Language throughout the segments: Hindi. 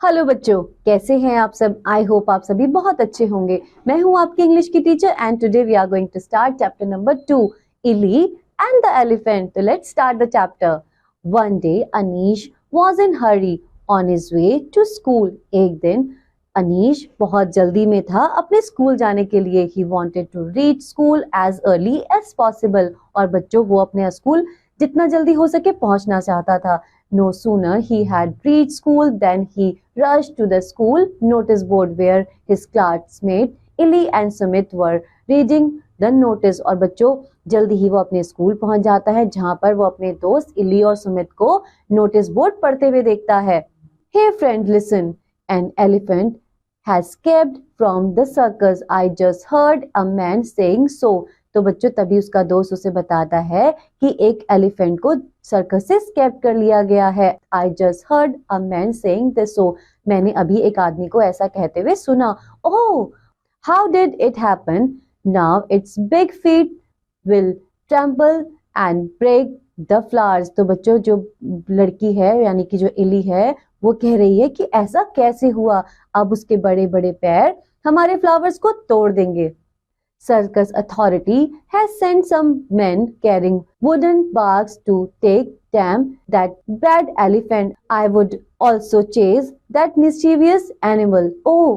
हेलो बच्चों, कैसे हैं आप सब। आई होप आप सभी बहुत अच्छे होंगे। मैं हूं आपकी इंग्लिश की teacher and today we are going to start chapter number 2, Eli and the elephant. तो let's start the chapter. One day Anish was in hurry on his way to school. एक दिन अनीश बहुत जल्दी में था अपने स्कूल जाने के लिए। He wanted to reach school as early as possible. और बच्चों, वो अपने स्कूल जितना जल्दी हो सके पहुंचना चाहता था। No sooner he had reached school than he rushed to the school notice board where his classmates Illy and Sumit were reading the notice। और बच्चों, जल्दी ही वो अपने स्कूल पहुंच जाता है जहां पर वो अपने दोस्त इली और सुमित को नोटिस बोर्ड पढ़ते हुए देखता है। Hey friend, listen, an elephant has escaped from the circus. I just heard a man saying so। तो बच्चों, तभी उसका दोस्त उसे बताता है कि एक एलिफेंट को सर्कस से स्केप कर लिया गया है। I just heard a man saying this। so मैंने अभी एक आदमी को ऐसा कहते हुए सुना। Oh, how did it happen? Now its big feet will trample and break the flowers। तो बच्चों, जो लड़की है यानी कि जो इली है वो कह रही है कि ऐसा कैसे हुआ, अब उसके बड़े बड़े पैर हमारे फ्लावर्स को तोड़ देंगे। Circus authority has sent some men carrying wooden barks to take tame that bad elephant। I would also chase that mischievous animal। Oh,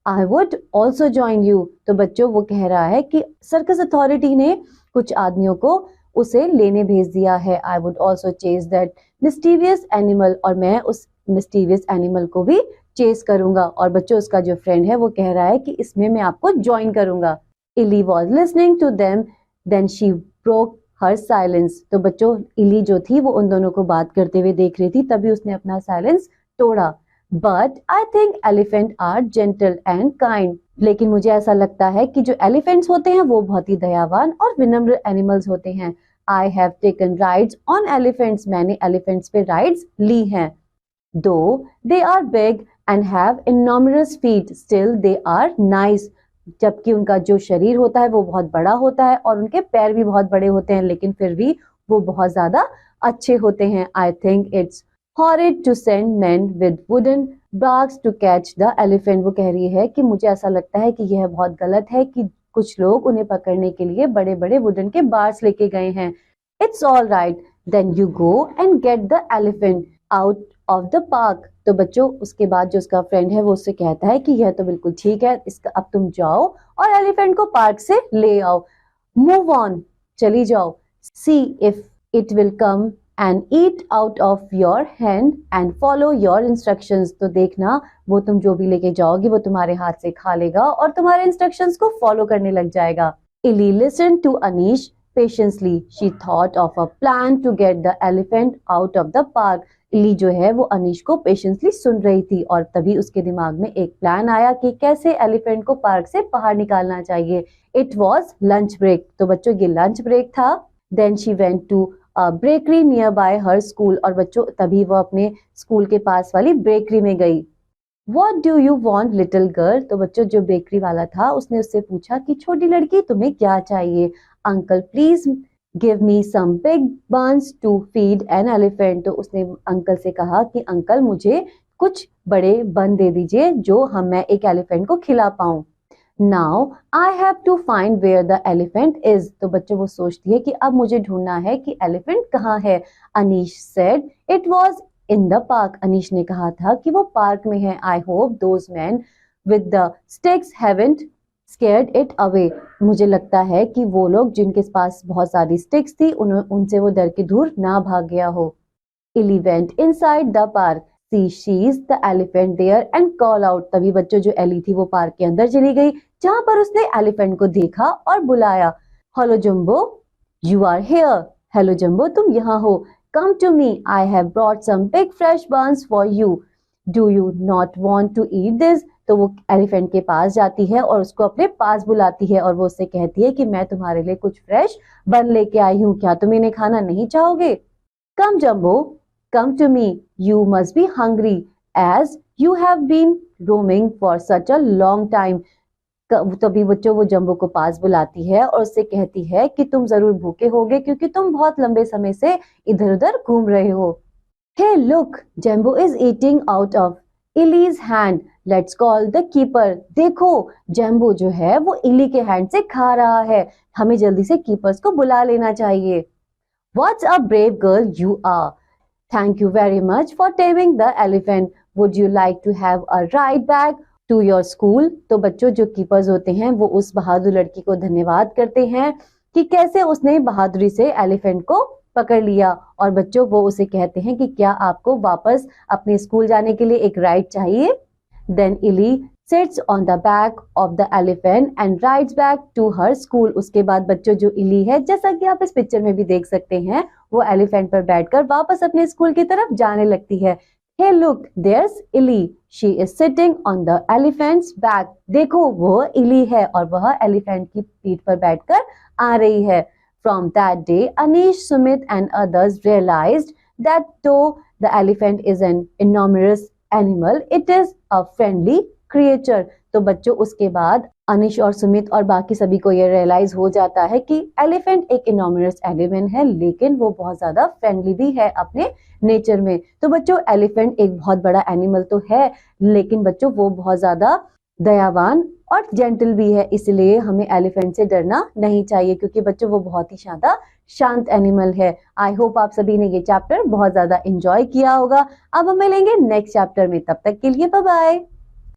I would also join you। तो बच्चों, वो कह रहा है कि सर्कस अथॉरिटी ने कुछ आदमियों को उसे लेने भेज दिया है। I would also chase that mischievous animal। और मैं उस mischievous animal को भी चेस करूंगा। और बच्चों, उसका जो फ्रेंड है वो कह रहा है कि इसमें मैं आपको ज्वाइन करूंगा। Illy was listening to them, then she broke her silence। तो बच्चों, इली जो थी वो उन दोनों को बात करते हुए देख रही थी, तभी उसने अपना साइलेंस तोड़ा। But I think elephants are gentle and kind। लेकिन मुझे ऐसा लगता है कि जो एलिफेंट्स होते हैं वो बहुत ही दयावान और विनम्र एनिमल्स होते हैं। I have taken rides on elephants। मैंने एलिफेंट्स पे राइड्स ली हैं। Though they are big and have enormous feet, still they are nice। जबकि उनका जो शरीर होता है वो बहुत बड़ा होता है और उनके पैर भी बहुत बड़े होते हैं, लेकिन फिर भी वो बहुत ज्यादा अच्छे होते हैं। I think it's horrid to send men with wooden barks to catch the elephant। वो कह रही है कि मुझे ऐसा लगता है कि यह बहुत गलत है कि कुछ लोग उन्हें पकड़ने के लिए बड़े बड़े वुडन के बार्स लेके गए हैं। It's all right, then you go and get the elephant out of the park। तो बच्चों, उसके बाद जो उसका फ्रेंड है वो उससे कहता है कि यह तो बिल्कुल ठीक है, इसका अब तुम जाओ और एलिफेंट को पार्क से ले आओ। मूव ऑन, चली जाओ। See if it will come and eat out of your hand and follow your instructions. तो देखना, वो तुम जो भी लेके जाओगी वो तुम्हारे हाथ से खा लेगा और तुम्हारे इंस्ट्रक्शंस को फॉलो करने लग जाएगा। Eli listen to Anish patiently. She thought of a plan to get the elephant out of the park. Eli जो है वो अनीश को पेशेंसली सुन रही थी और तभी उसके दिमाग में एक प्लान आया कि कैसे एलिफेंट को पार्क से बाहर निकालना चाहिए। It was lunch break. तो बच्चों, ये लंच ब्रेक था। Then she went to a bakery nearby her school. और बच्चों, तभी वो अपने स्कूल के पास वाली बेकरी में गई। What do you want, little girl? तो बच्चों, जो बेकरी वाला था उसने उससे पूछा कि छोटी लड़की तुम्हें क्या चाहिए। Uncle please give me some big buns to feed an elephant। तो उसने अंकल से कहा कि अंकल मुझे कुछ बड़े बन दे दीजिए जो मैं एक एलिफेंट को खिला पाऊं। Now I have to find where the elephant is। तो बच्चों, वो सोचती है कि अब मुझे ढूंढना है कि एलिफेंट कहाँ है। Anish said it was in the park। Anish ने कहा था कि वो पार्क में है। I hope those men with the sticks haven't scared it away। मुझे लगता है कि वो लोग जिनके पास बहुत सारी स्टिक्स थी उनसे वो डर के दूर ना भाग गया हो। Illy went inside the park, see she's the elephant there and call out। तभी बच्चों, जो एली थी वो पार्क के अंदर चली गई जहां पर उसने एलिफेंट को देखा और बुलाया। Hello jumbo, you are here। Hello jumbo, तुम यहाँ हो। Come to me, I have brought some big fresh buns for you। Do you not want to eat this? तो वो एलिफेंट के पास जाती है और उसको अपने पास बुलाती है और वो उससे कहती है कि मैं तुम्हारे लिए कुछ फ्रेश बन लेके आई हूँ, क्या तुम इन्हें खाना नहीं चाहोगे। Come jumbo, come to me, you must be hungry as you have been roaming for such a long time। तभी बच्चों, वो जंबो को पास बुलाती है और उससे कहती है कि तुम जरूर भूखे होगे क्योंकि तुम बहुत लंबे समय से इधर उधर घूम रहे हो। Hey look, Jumbo is eating out of Ellis hand, let's call the keeper. देखो जैम्बो जो है वो इली के हैंड से खा रहा है, हमें जल्दी से कीपर्स को बुला लेना चाहिए। What a brave girl you are. Thank you very much for taming the elephant. Would you like to have a ride back to your school? तो बच्चों जो कीपर्स होते हैं वो उस बहादुर लड़की को धन्यवाद करते हैं कि कैसे उसने बहादुरी से एलिफेंट को पकड़ लिया, और बच्चों वो उसे कहते हैं कि क्या आपको वापस अपने स्कूल जाने के लिए एक राइड चाहिए? Then Illy sits on the back of the elephant and rides back to her school. उसके बाद बच्चों जो इली है, जैसा कि आप इस पिक्चर में भी देख सकते हैं, वो एलिफेंट पर बैठकर वापस अपने स्कूल की तरफ जाने लगती है। Hey look, there's Illy. She is sitting on the elephant's back. देखो वो इली है और वह एलिफेंट की पीठ पर बैठकर आ रही है। From that day, Anish, Sumit and others realized that though the elephant is an enormous animal, it is a friendly creature. तो बच्चों उसके बाद अनिश और सुमित और बाकी सभी को ये रियलाइज हो जाता है कि एलिफेंट एक इनॉर्मस एनिमल है, लेकिन वो बहुत ज्यादा फ्रेंडली भी है अपने नेचर में। तो बच्चों एलिफेंट एक बहुत बड़ा एनिमल तो है, लेकिन बच्चों वो बहुत ज्यादा दयावान और जेंटल भी है, इसलिए हमें एलिफेंट से डरना नहीं चाहिए, क्योंकि बच्चों वो बहुत ही ज्यादा शांत एनिमल है। आई होप आप सभी ने ये चैप्टर बहुत ज्यादा एंजॉय किया होगा। अब हम मिलेंगे नेक्स्ट चैप्टर में, तब तक के लिए बाय बाय।